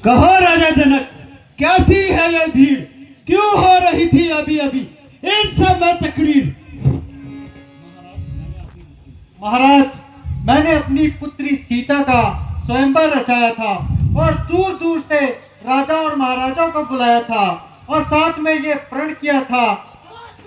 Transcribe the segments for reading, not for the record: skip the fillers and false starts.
कहो राजा जनक, कैसी है ये भीड़, क्यों हो रही थी अभी अभी इन सब में तकरीर। महाराज, मैंने अपनी पुत्री सीता का स्वयंवर रचाया था और दूर दूर से राजा और महाराजा को बुलाया था और साथ में ये प्रण किया था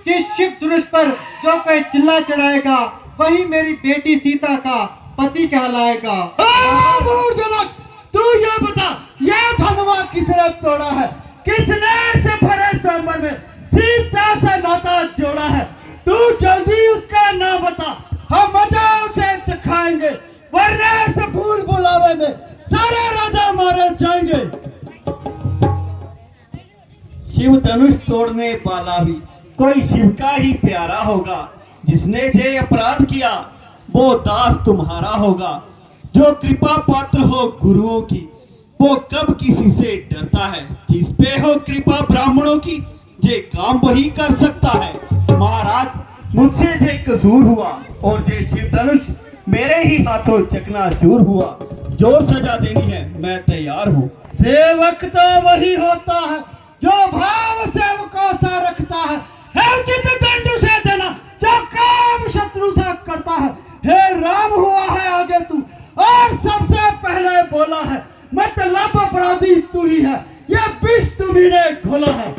कि शिव धनुष पर जो कोई चिल्ला चढ़ाएगा वही मेरी बेटी सीता का पति कहलाएगा। जनक, तू ये बता, ये धनवा किसने तोड़ा है? किसने से भरे स्वयंवर में सीता से नाता जोड़ा है? तू जल्दी उसका नाम बता, हम मजा उसे चखाएंगे, वरना से फूल बुलावे में सारे राजा मारे जाएंगे। शिव धनुष तोड़ने वाला भी कोई शिव का ही प्यारा होगा। जिसने ये अपराध किया वो दास तुम्हारा होगा। जो कृपा पात्र हो गुरुओं की वो कब किसी से डरता है। जिस पे हो कृपा ब्राह्मणों की ये काम वही कर सकता है। महाराज, मुझसे ये कसूर हुआ और ये शिव धनुष मेरे ही हाथों चकनाचूर हुआ। जो सजा देनी है मैं तैयार हूँ। सेवक तो वही होता है जो भाव सेवकों सा रखता है उचित दंड उसे देना जो काम शत्रु से करता है। हे राम, हुआ है आगे तू और सबसे पहले बोला है, मतलब अपराधी तू ही है, ये विष तुम्ही ने घोला है।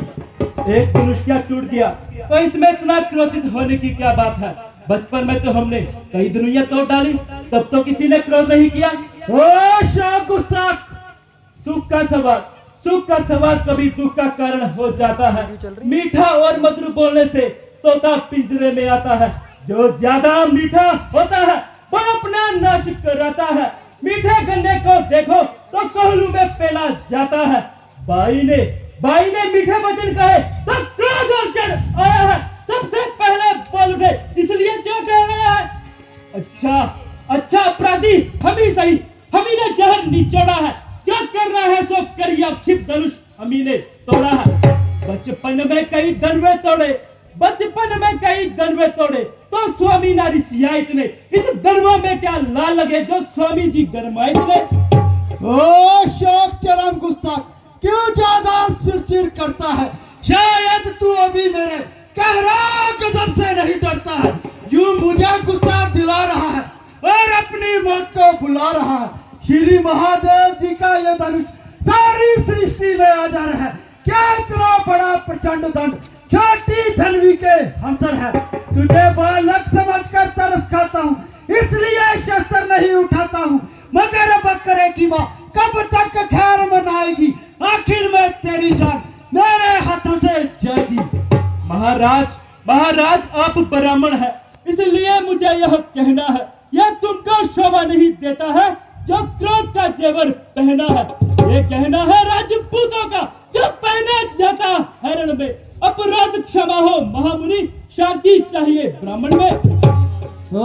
एक धनुष क्या टूट गया तो इसमें इतना क्रोधित होने की क्या बात है। बचपन में तो हमने कई दुनिया तोड़ डाली, तब तो किसी ने क्रोध नहीं किया। ओ गुस्ताख, सुख का सवाल कभी दुख का कारण हो जाता है। मीठा और मधुर बोलने से तोता पिंजरे में आता है। जो ज्यादा मीठा होता है वो अपना नाश कराता है। मीठे गन्ने को देखो तो कोहलू में पेला जाता है। बाई ने मीठे वचन कहे तो क्रोध और चढ़ आया है। सबसे पहले बोल उठे, इसलिए जो कह रहा है। अच्छा अपराधी हम ही सही, हम ही ने जहर निचोड़ा है। क्या करना है सो करिए, शिव धनुष हम ही ने तोड़ा है। बचपन में कई दनवे तोड़े तो स्वामी नारी सियाइत ने। इस दनवा में क्या लाल लगे जो स्वामी जी गरमाइत ने। ओ शोक चरम गुस्ताख, क्यों ज्यादा सिरचिर करता है? शायद तू अभी मेरे कहरा गजब से नहीं डरता है। यूं मुझे गुस्सा दिला रहा है और अपनी मौत को बुला रहा है। श्री महादेव जी का यह धनुष सारी सृष्टि में आधार है। क्या इतना बड़ा प्रचंड दंड छोटी धनवी के हमसर है। तुझे बालक समझकर तरस खाता हूँ, इसलिए शस्त्र नहीं उठाता हूँ। मगर बकरे की माँ कब तक खैर मनाएगी? आखिर में तेरी जान मेरे हाथों से जाएगी। महाराज आप ब्राह्मण है, इसलिए मुझे यह कहना है, यह तुमको शोभा नहीं देता है जो क्रोध का जेवर पहना है। ये कहना है राजपूतों का जो पहना जाता हरण में। अपराध क्षमा हो महामुनि, शांति चाहिए ब्राह्मण में। ओ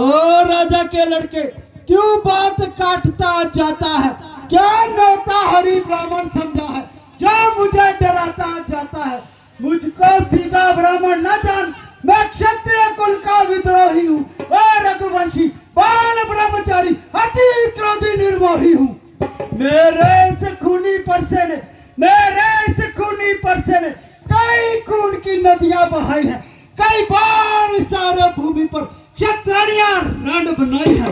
राजा के लड़के, क्यों बात काटता जाता है? क्या नौता हरि ब्राह्मण समझा है जो मुझे डराता जाता है? मुझको सीधा ब्राह्मण न जान, मैं क्षत्रिय कुल का विद्रोही हूँ और रघुवंशी बाल ब्रह्मचारी अति क्रोधी निर्मोही हूँ। मेरे इस खूनी परसे ने कई खून की नदियां बहाई है। कई बार सारे भूमि पर क्षत्रियां रण बनाई है।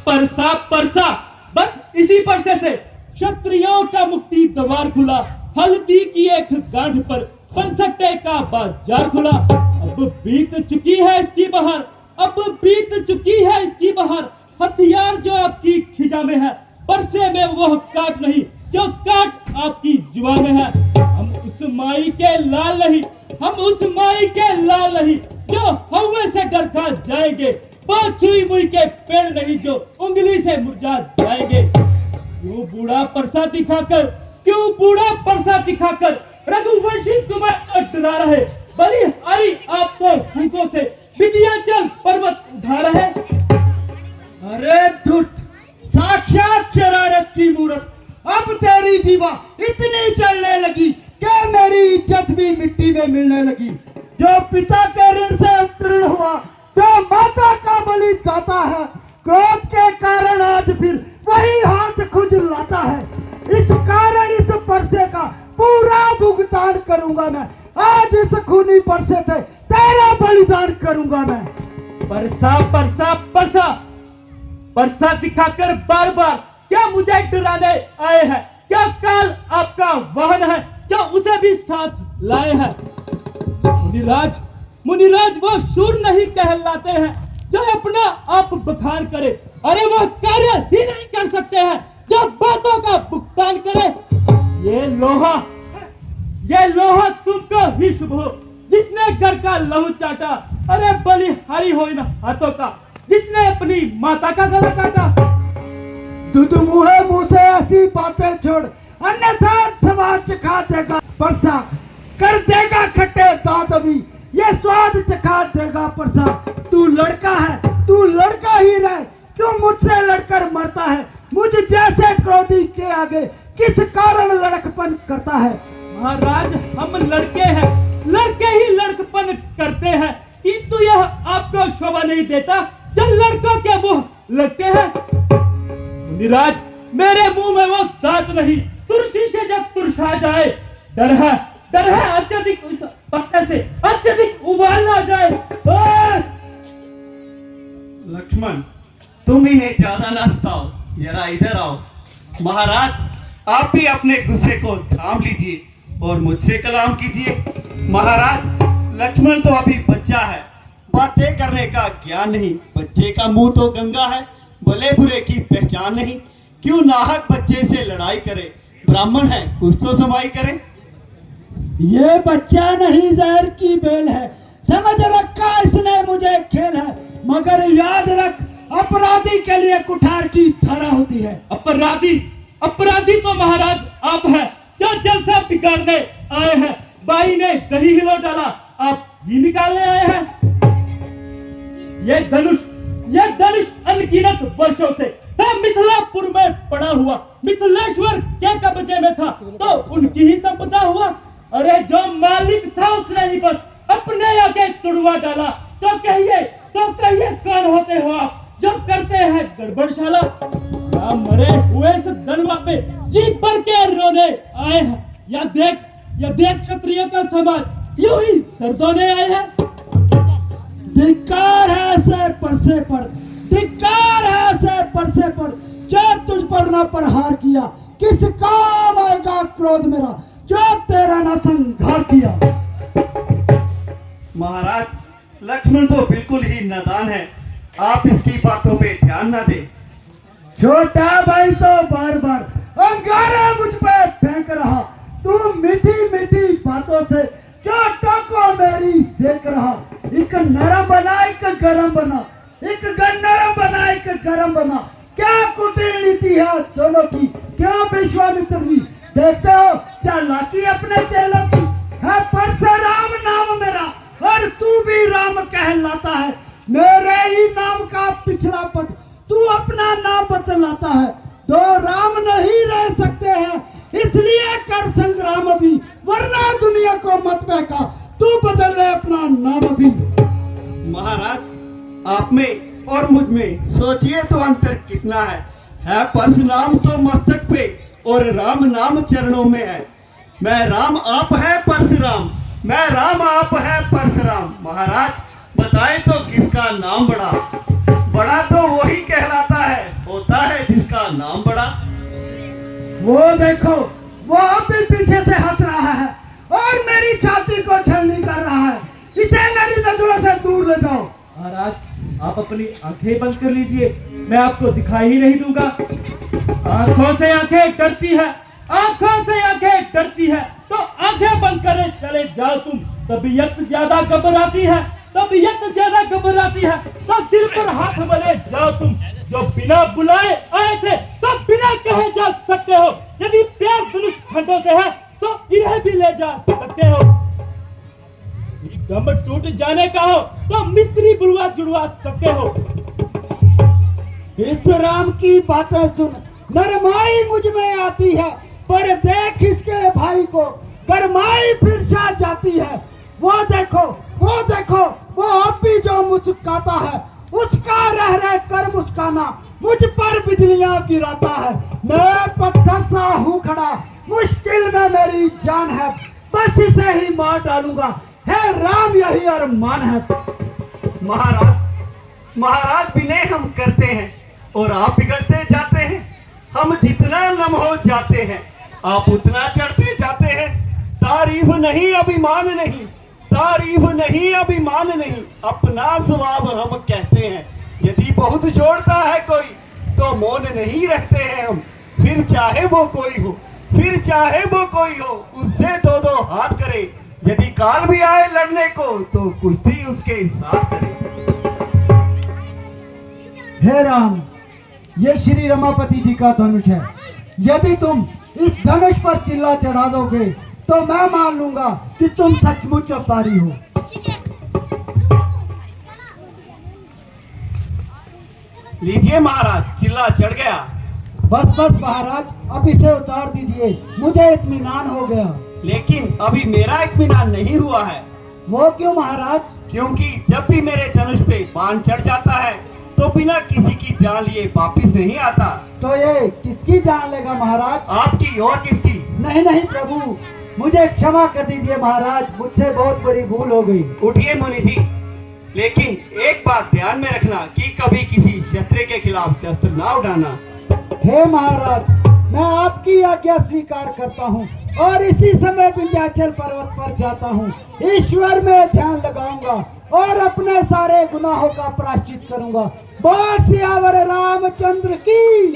परसा बस इसी परसे से क्षत्रियों का मुक्ति द्वार खुला। हल्दी की एक गांठ पर पंसट्टे का बाजार खुला। अब बीत चुकी है इसकी बहार। हथियार जो आपकी खिजा में है, परसे में वह काट नहीं जो काट आपकी जुआ में है। हम उस माई के लाल नहीं जो हवा से डर खा जाएंगे। छुई मुई के पेड़ नहीं जो उंगली से मुरझा जाएंगे। क्यों बूढ़ा परसा दिखाकर रघुवंशी तुम्हें डरा रहे। बलिहारी आपको फूकों से विंध्याचल पर्वत उठा रहे। अरे धुत, साक्षात शरारत की मूरत। अब तेरी जीवा इतनी चलने लगी कि मेरी इज्जत भी मिट्टी में मिलने लगी। जो पिता के ऋण से उत्तीर्ण हुआ, जो माता का बलि जाता है, क्रोध के कारण आज फिर वही हाथ खुजलाता है। इस कारण इस परसे का पूरा भुगतान करूंगा मैं। आज इस खूनी परसे से तेरा बलिदान करूंगा मैं। परसा परसा परसा परसा दिखाकर बार बार क्या मुझे डराने आए हैं? क्या काल आपका वाहन है? क्या उसे भी साथ लाए हैं? मुनिराज, मुनिराज वो शूर नहीं कहलाते हैं जो अपना आप बखान करे। अरे वो कार्य ही नहीं कर सकते हैं जो बातों का भुगतान करे। ये लोहा तुमको ही शुभ हो जिसने घर का लहू चाटा। अरे बलिहारी हो इन हाथों का जिसने अपनी माता का गला काटा। दूध मुंह से ऐसी बातें छोड़, अन्यथा समाज चखा देगा परसा, कर देगा खट्टे दांत भी ये स्वाद चखा देगा परसा। तू लड़का है, तू लड़का ही रह, क्यों मुझसे लड़कर मरता है? मुझ जैसे क्रोधी के आगे किस कारण लड़कपन करता है? महाराज, हम लड़के हैं, लड़के ही लड़कपन करते हैं, किंतु यह आपको शोभा नहीं देता जो लड़कों के मुंह लगते हैं। मुनिराज, मेरे मुंह में वो दांत नहीं, तुरसी से जब तुरसा जाए। डर है अत्यधिक उस पत्ते से अत्यधिक उबाल ना जाए। लक्ष्मण, तुम इन्हें ज्यादा ना सताओ, जरा इधर आओ। महाराज, आप भी अपने गुस्से को थाम लीजिए और मुझसे कलाम कीजिए। महाराज, लक्ष्मण तो अभी बच्चा है, बातें करने का ज्ञान नहीं। बच्चे का मुंह तो गंगा है, भले बुरे की पहचान नहीं। क्यों नाहक बच्चे से लड़ाई करे? ब्राह्मण है, कुछ तो समाई करे। ये बच्चा नहीं जहर की बेल है, समझ रखा इसने मुझे खेल है। मगर याद रख, अपराधी के लिए कुठार की धारा होती है। अपराधी तो महाराज आप हैं जो जलसा बिगाड़ने आए हैं। बाई ने दही हिलो डाला, आप ही निकालने आए हैं। ये धनुष अनगिनत वर्षों से था मिथिलापुर में पड़ा हुआ, मिथिलेश्वर के कब्जे में था तो उनकी ही संपदा हुआ। अरे जो मालिक था उसने ही बस अपने आगे तुड़वा डाला। तो कहिए कौन होते हो आप जो करते हैं गड़बड़शाला? क्या मरे हुए इस धनवा पे जी भर के रोने आए हैं? या देख क्षत्रियों का समाज यूं ही सरदोने आए हैं। धिक्कार है ऐसे परसे पर, धिक्कार है ऐसे परसे पर जो तुझ पर न प्रहार किया। किस काम आएगा क्रोध मेरा जो तेरा न संघार किया? महाराज, लक्ष्मण तो बिल्कुल ही नादान है, आप इसकी बातों पे ध्यान ना दें। छोटा भाई तो बार बार अंगारा मुझ पे फेंक रहा। तू मीठी मीठी बातों से चोटों को मेरी सेक रहा। एक नरम बना एक गरम बना, एक नरम बना एक गरम बना। क्या कूटनीति है दोनों की, क्यों विश्वामित्र जी? देखते हो चालाकी अपने चेलों की है। परशुराम नाम मेरा और तू भी राम कहलाता है। मेरे ही नाम का पिछला पद तू अपना नाम बतलाता है। दो राम नहीं रह सकते हैं, इसलिए कर संग्राम भी, वरना दुनिया को मत बहका। तू बदल ले अपना नाम भी। महाराज, आप में और मुझ में सोचिए तो अंतर कितना है परशुराम तो मस्तक पे और राम नाम चरणों में है। मैं राम आप है परशुराम, मैं राम आप है परशुराम। महाराज, बताए तो किसका नाम बड़ा? बड़ा तो वही कहलाता है, होता है जिसका नाम बड़ा। वो देखो, वो अब भी पीछे से हंस रहा है और मेरी छाती को छलनी कर रहा है। इसे मेरी नजरों से दूर ले जाओ। महाराज, आप अपनी आंखें बंद कर लीजिए, मैं आपको दिखाई ही नहीं दूंगा। आंखों से आंखें डरती है, आंखों से आंखें डरती है तो आंखें बंद करे चले जाओ तुम। तबीयत ज्यादा घबराती है, तबीयत ज्यादा घबराती है तो दिल पर हाथ मले जाओ तुम। जो बिना बुलाए आए थे तो बिना कहे जा सकते हो। यदि प्यार धनुष खंडों से है तो इन्हें भी ले जा सकते हो। गम टूट जाने का हो तो मिस्त्री बुलवा जुड़वा सकते हो। इस राम की बातें सुन, नरमाई मुझ में आती है, पर देख इसके भाई को गरमाई फिर जा जाती है। वो देखो, वो अब भी जो मुस्कुराता है उसका रह रह कर मुस्काना मुझ पर बिजलियां गिराता है। मैं पत्थर सा हूँ खड़ा, मुश्किल में मेरी जान है, बस इसे ही मार डालूंगा। हे राम यही अरमान है। महाराज विनय हम करते हैं और आप बिगड़ते जाते हैं। हम जितना नम हो जाते हैं आप उतना चढ़ते जाते हैं। तारीफ नहीं अभिमान नहीं, तारीफ नहीं अभिमान नहीं, अपना स्वभाव हम कहते हैं। यदि बहुत जोड़ता है कोई तो मौन नहीं रहते हैं हम। फिर चाहे वो कोई हो, फिर चाहे वो कोई हो, उससे दो दो हाथ करे। यदि काल भी आए लड़ने को तो कुश्ती उसके साथ करे। हे राम, ये श्री रमापति जी का धनुष है। यदि तुम इस धनुष पर चिल्ला चढ़ा दोगे तो मैं मान लूंगा कि तुम सचमुच अवतारी हो। लीजिए महाराज, चिल्ला चढ़ गया। बस बस महाराज, अब इसे उतार दीजिए, मुझे इत्मीनान हो गया। लेकिन अभी मेरा इत्मीनान नहीं हुआ है। वो क्यों महाराज? क्योंकि जब भी मेरे धनुष पे बाण चढ़ जाता है तो बिना किसी की जान लिए वापिस नहीं आता। तो ये किसकी जान लेगा महाराज? आपकी और किसकी? नहीं नहीं प्रभु, मुझे क्षमा कर दीजिए महाराज, मुझसे बहुत बड़ी भूल हो गई। उठिए मुनि जी, लेकिन एक बात ध्यान में रखना कि कभी किसी क्षत्रिय के खिलाफ शस्त्र ना उठाना। हे महाराज, मैं आपकी आज्ञा स्वीकार करता हूँ और इसी समय विंध्याचल पर्वत पर जाता हूँ। ईश्वर में ध्यान लगाऊंगा और अपने सारे गुनाहों का प्रायश्चित करूंगा। बोल सियावर रामचंद्र की।